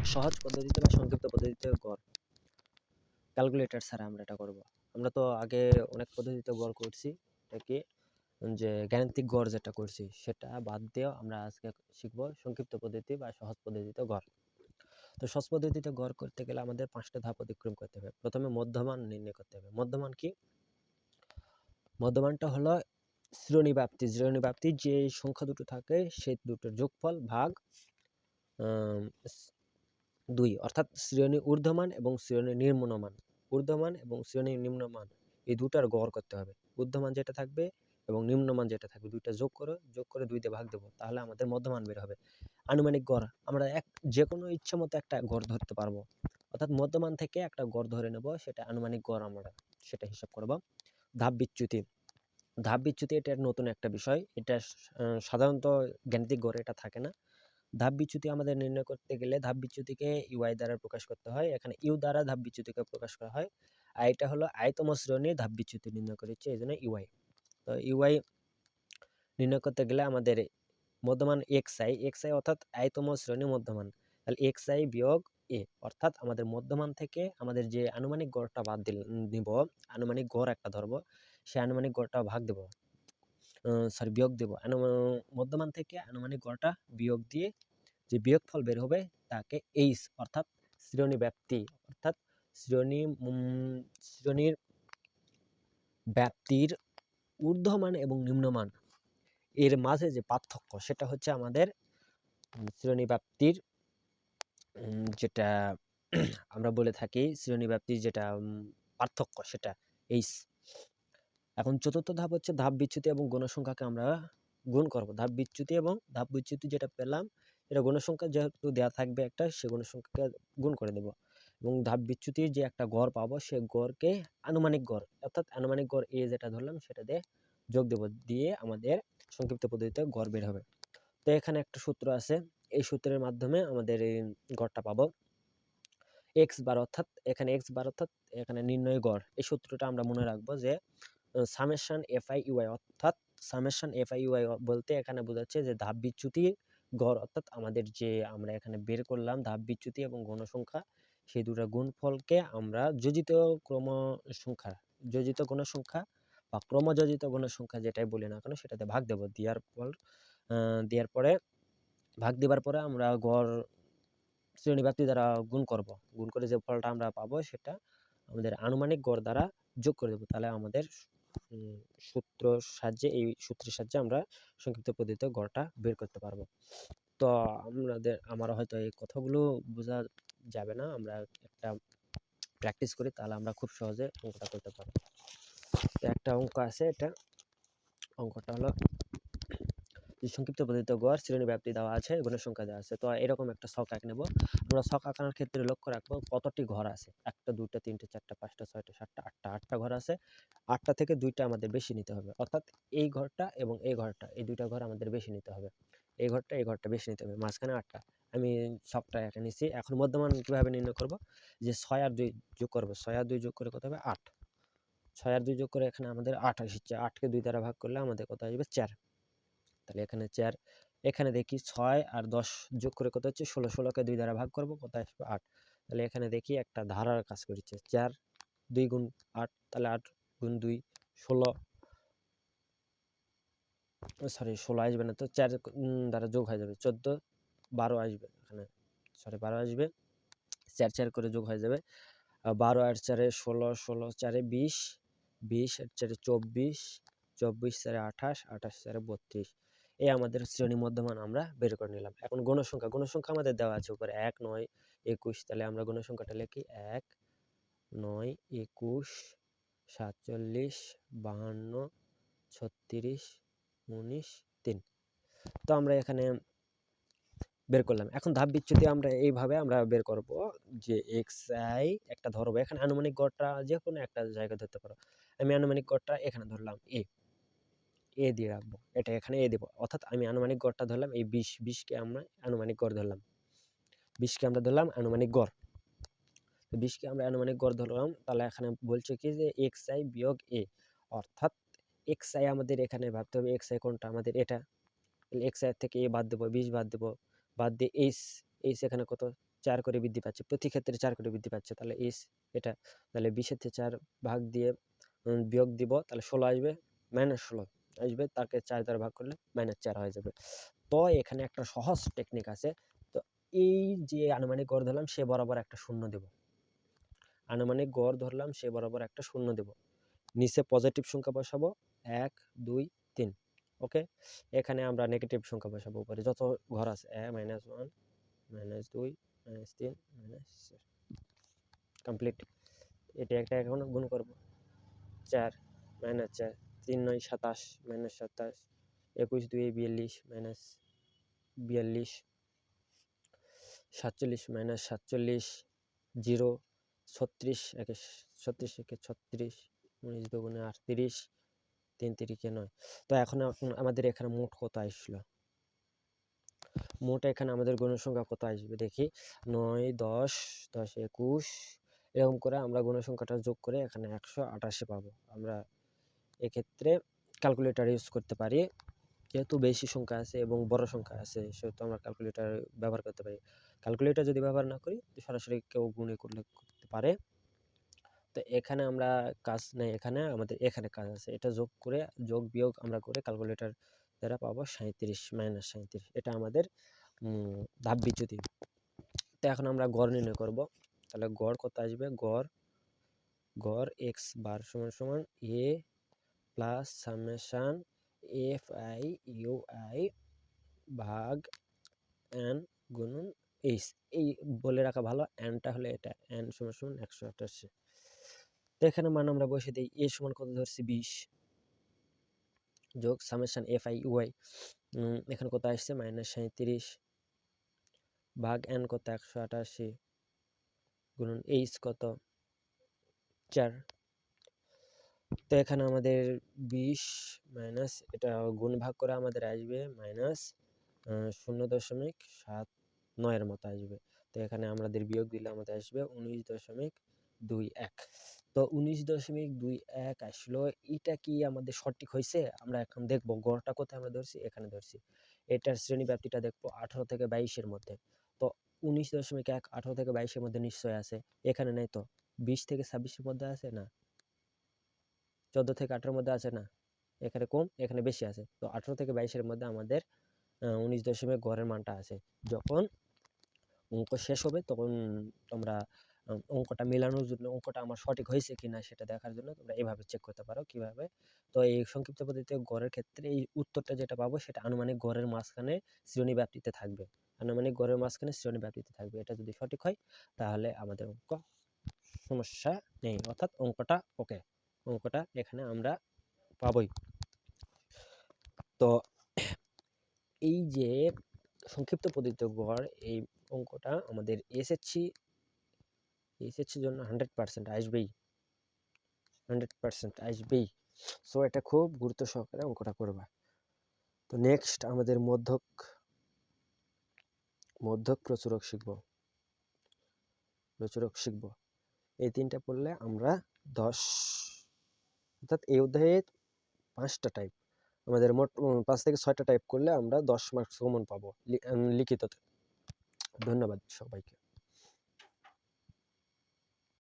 সহজ পদ্ধতিতে বা সংক্ষিপ্ত পদ্ধতিতে গড় ক্যালকুলেটর ছাড়া আমরা এটা করব। আমরা তো আগে অনেক পদ্ধতিতে গড় করছি, এটা কি যে গাণিতিক গড় যেটা করছি সেটা বাদ দিয়েও আমরা আজকে শিখব সংক্ষিপ্ত পদ্ধতি বা সহজ পদ্ধতিতে গড়। তো সহজ পদ্ধতিতে গড় করতে গেলে আমাদের 5টা ধাপ অতিক্রম করতে হবে। প্রথমে মধ্যমান নির্ণয় করতে হবে। মধ্যমান কি? মধ্যমানটা হলো শ্রেণী ব্যাপ্তি যে সংখ্যা দুটো থাকে সেই দুটোর যোগফল ভাগ 2, অর্থাৎ শ্রেণী ঊর্ধ্বমান এবং শ্রেণী নিম্নমান। ঊর্ধ্বমান এবং শ্রেণী নিম্নমান এই দুটার গড় করতে হবে। ঊর্ধ্বমান যেটা থাকবে এবং নিম্নমান যেটা থাকবে দুইটা যোগ করে 2 দিয়ে ভাগ দেবো, তাহলে আমাদের মধ্যমান বের হবে। আনুমানিক গড় আমরা যে কোনো ইচ্ছা মতো একটা গড় ধরতে পারবো, অর্থাৎ মধ্যমান থেকে একটা গড় ধরে নেব, সেটা আনুমানিক গড় আমরা সেটা হিসাব করব। ধাপ বিচ্যুতি এটা নতুন একটা বিষয়, এটা সাধারণত গাণিতিক গড়ে এটা থাকে না। ধাপ বিচ্যুতি আমাদের নির্ণয় করতে গেলে ধাপ বিচ্যুতিকে ইউআই দ্বারা প্রকাশ করতে হয়। এখানে ইউ দ্বারা ধাপ বিচ্যুতিকে প্রকাশ করা হয়, আর এটা হলো আয়তম শ্রেণীর ধাপ বিচ্যুতি নির্ণয় করেছে, এই জন্য ইউআই। তো ইউআই নির্ণয় করতে গেলে আমাদের মধ্যমান এক্সআই অর্থাৎ আয়তম শ্রেণী মধ্যমান, তাহলে এক্সআই বিয়োগ এ, অর্থাৎ আমাদের মধ্যমান থেকে আমাদের যে আনুমানিক গড়টা বাদ নিব, আনুমানিক গড় একটা ধরবো, সেই আনুমানিক গড়টা বিয়োগ দেব। মধ্যমান থেকে আনুমানিক গড়টা বিয়োগ দিয়ে যে বিয়োগফল বের হবে তাকে এইচ অর্থাৎ শ্রেণী ব্যাপ্তি, অর্থাৎ শ্রেণীর ব্যাপ্তির ঊর্ধ্বমান এবং নিম্নমান এর মাঝে যে পার্থক্য সেটা হচ্ছে আমাদের শ্রেণী ব্যাপ্তির যেটা আমরা বলে থাকি শ্রেণী ব্যাপ্তির যেটা পার্থক্য সেটা এইচ। এখন চতুর্থ ধাপ হচ্ছে ধাপ বিচ্যুতি এবং গণসংখ্যাকে আমরা গুণ করব। ধাপ বিচ্যুতি যেটা পেলাম এটা গণসংখ্যা যেহেতু দেওয়া থাকবে একটা, সে গণসংখ্যাকে গুণ করে দেব, এবং ধাপ বিচ্যুতির যে একটা গড় পাবো সে গড়কে আনুমানিক গড় অর্থাৎ আনুমানিক গড় এ যেটা ধরলাম সেটা দিয়ে যোগ দেব, দিয়ে আমাদের সংক্ষিপ্ত পদ্ধতিতে গড় বের হবে। তো এখানে একটা সূত্র আছে, এই সূত্রের মাধ্যমে আমাদের এই গড়টা পাবো এক্স বার, অর্থাৎ এখানে নির্ণয় গড়। এই সূত্রটা আমরা মনে রাখবো যে সামেশন এফআই ইউআই, অর্থাৎ সামেশন এফআই ইউআই বলতে এখানে বোঝাচ্ছে যে ধাপ বিচ্যুতি গড়, অর্থাৎ আমাদের যে আমরা এখানে বের করলাম ধাপ বিচ্যুতি এবং গণসংখ্যা, সেই দুটো গুণফলকে আমরা যোজিত গণসংখ্যা বা ক্রমযোজিত গণসংখ্যা যেটাই বলি না কেন সেটাতে ভাগ দেব। ভাগ দেওয়ার পরে আমরা গড় শ্রেণী ব্যাপ্তি দ্বারা গুণ করে যে ফলটা আমরা পাবো সেটা আমাদের আনুমানিক গড় দ্বারা যোগ করে দেবো, তাহলে আমাদের এই সূত্রের সাহায্যে আমরা সংক্ষিপ্ত পদ্ধতিতে গড়টা বের করতে পারবো। তো আমার হয়তো এই কথাগুলো বোঝা যাবে না, আমরা একটা প্র্যাকটিস করি তাহলে আমরা খুব সহজে অঙ্কটা করতে পারবো। একটা অঙ্ক আছে, অঙ্কটা হলো সংক্ষিপ্ত পদ্ধতিতে গড় শ্রেণী ব্যাপ্তি দেওয়া আছে, গণসংখ্যা দেওয়া আছে। তো এরকম একটা ছক আঁক নেব। আমরা ছক আঁকানোর ক্ষেত্রে লক্ষ্য রাখবো কতটি ঘর আছে, 1টা 2টা 3টে 4টা 5টা 6টা 7টা 8টা ঘর আছে। 8টা থেকে 2টা আমাদের বেশি নিতে হবে, অর্থাৎ এই ঘরটা এবং এই ঘরটা, এই 2টা ঘর আমাদের বেশি নিতে হবে। এই ঘরটা বেশি নিতে হবে, মাঝখানে 8টা। আমি ছকটা এঁকে নিছি। এখন মধ্যমান কিভাবে নির্ণয় করব, যে 6 আর 2 যোগ করব, 6 আর 2 যোগ করে কত হবে 8, 6 আর 2 যোগ করে এখানে আমাদের 8 আসছে। 8কে 2 দ্বারা ভাগ করলে আমাদের কত আসবে 4, তাহলে এখানে 4। এখানে দেখি 6 আর 10 যোগ করে কত হচ্ছে 16, 16কে 2 দ্বারা ভাগ করব, কত আসবে 8। তাহলে এখানে দেখি একটা ধারার কাজ করেছে, 4 2 গুণ 8, তাহলে 8 গুণ 2 16, সরি 16 আসবে না, তো 4 দ্বারা যোগ হয়ে যাবে 14, 12 আসবে এখানে, সরি 12 আসবে, 4 4 করে যোগ হয়ে যাবে। 12 আর 4 16, 16 4 20, 20 আর 4 24, 24 4 28, 28 4 32। এই আমাদের শ্রেণী মধ্যমান আমরা বের করে নিলাম। এখন গণসংখ্যা আমাদের দেওয়া আছে উপরে 1 9 21, তাহলে আমরা গণসংখ্যাটা লিখি 1 9 21 47 52 36 19 3। তো আমরা এখানে বের করলাম। এখন ধাপ বিচ্যুতি আমরা এইভাবে আমরা বের করব, যে xi একটা ধরবো, এখানে আনুমানিক গড়টা যে কোনো একটা জায়গা ধরতে পারো। আমি আনুমানিক গড়টা এখানে ধরলাম এ দিয়ে রাখবো, এটা এখানে এ দেব, অর্থাৎ আমি আনুমানিক গড়টা ধরলাম এই 20 কে আমরা আনুমানিক গড় ধরলাম, 20 কে আমরা ধরলাম আনুমানিক গড়। তো 20 কে আমরা আনুমানিক গড় ধরলাম, তাহলে এখানে বলছে কি যে xi বিয়োগ a, অর্থাৎ xi আমাদের এখানে ভাবতে হবে xi কোনটা আমাদের এটা, তাহলে xi থেকে a বাদ দেব, 20 বাদ দেব, বাদ দিয়ে এইচ এখানে কত 4 করে বৃদ্ধি পাচ্ছে, প্রতি ক্ষেত্রে 4 করে বৃদ্ধি পাচ্ছে, তাহলে এইচ এটা, তাহলে 20 থেকে 4 ভাগ দিয়ে বিয়োগ দিব, তাহলে 16 আসবে, -16 আসবে, তাকে 4 দ্বারা ভাগ করলে -4 হয়ে যাবে। তো এখানে একটা সহজ টেকনিক আছে। তো এই যে আনুমানিক গড় ধরলাম সে বরাবর একটা শূন্য দেব, আনুমানিক গড় ধরলাম সে বরাবর একটা শূন্য দেব, নিচে পজিটিভ সংখ্যা বসাবো 1 2 3, ওকে। এখানে আমরা নেগেটিভ সংখ্যা বসাবো, উপরে যত ঘর আছে -1 -2 -3 -4, কমপ্লিট। এটা একটা এখন গুণ করব, 4 -4, 3 9 27 -27, 21 2 42 -42, 47 -47, 0 36 একে 36 একে 36, 19 দুগুণে 38, 3 তিরিকে 9। তো এখন আমাদের এখানে মোট কত আসলো, মোট এখানে আমাদের গণসংখ্যা কত আসবে দেখি, 9 10 10 21, এরকম করে আমরা গণসংখ্যাটা যোগ করে এখানে 188 পাবো। আমরা এক্ষেত্রে ক্যালকুলেটর ইউজ করতে পারি, যেহেতু বেশি সংখ্যা আছে এবং বড় সংখ্যা আছে সেহেতু আমরা ক্যালকুলেটর ব্যবহার করতে পারি। ক্যালকুলেটর যদি ব্যবহার না করি সরাসরি কেউ গুণে করলে করতে পারে। তো এখানে আমরা কাজ নেই, এখানে আমাদের এখানে কাজ আছে, এটা যোগ করে যোগ বিয়োগ আমরা করে ক্যালকুলেটর দ্বারা পাবো 37 -37, এটা আমাদের ধাপ বিচ্যুতি। তো এখন আমরা গড় নির্ণয় করব, তাহলে গড় কত আসবে, গড় এক্স বার সমান সমান a plus summation f i u i ভাগ এন গুণন এইচ, এই বলে রাখা ভালো, এনটা হলে এটা, এন সমান সমান 188। তো এখানে মান আমরা বসে দিই, এ সমান কত ধরছি 20 যোগ summation f i u I, এখানে কত আসছে -37 ভাগ এন কত 188 গুণন এইচ কত 4। তো এখানে আমাদের 20 মাইনাস এটা গুণ ভাগ করে আমাদের আসবে -0.79 এর মতো আসবে। তো এখানে আমাদের বিয়োগ দিলে আমাদের আসবে 19.21। তো 19.21 আসলো, এটা কি আমাদের সঠিক হয়েছে? আমরা এখন দেখবো গড়টা কোথায় আমরা ধরছি, এখানে ধরছি। এটার শ্রেণী ব্যাপ্তিটা দেখবো 18 থেকে 22 এর মধ্যে। তো 19.1 18 থেকে 22 এর মধ্যে নিশ্চয় আছে, এখানে নেই তো। 20 থেকে 26 এর মধ্যে আছে না, 14 থেকে 18 এর মধ্যে আছে না, এখানে কম এখানে বেশি আছে। তো 18 থেকে 22 এর মধ্যে আমাদের 19 গড়ের মানটা আছে। যখন অঙ্ক শেষ হবে তখন তোমরা অঙ্কটা মেলানোর জন্য, অঙ্কটা আমার সঠিক হয়েছে কিনা সেটা দেখার জন্য তোমরা এভাবে চেক করতে পারো। কিভাবে, তো এই সংক্ষিপ্ত পদ্ধতিতে গড়ের ক্ষেত্রে এই উত্তরটা যেটা পাবো সেটা আনুমানিক গড়ের মাঝখানে শ্রেণী ব্যাপ্তিতে থাকবে, আনুমানিক গড়ের মাঝখানে শ্রেণী ব্যাপ্তিতে থাকবে। এটা যদি সঠিক হয় তাহলে আমাদের অঙ্ক সমস্যা নেই, অর্থাৎ অঙ্কটা ওকে, অঙ্কটা এখানে আমরা পাবই। তো এই যে সংক্ষিপ্ত পদ্ধতিতে গড়, এই অঙ্কটা আমাদের এসএসসির জন্য 100% আসবেই, 100% আসবেই। সো এটা খুব গুরুত্ব সহকারে অঙ্কটা করবা। তো নেক্সট আমাদের মধ্যক প্রচুরক শিখব। এই তিনটা পড়লে আমরা 10, অর্থাৎ এই অধ্যায়ে 5টা টাইপ, আমাদের মোট 5 থেকে 6টা টাইপ করলে আমরা 10 মার্কস কমন পাবো লিখিততে। ধন্যবাদ সবাইকে।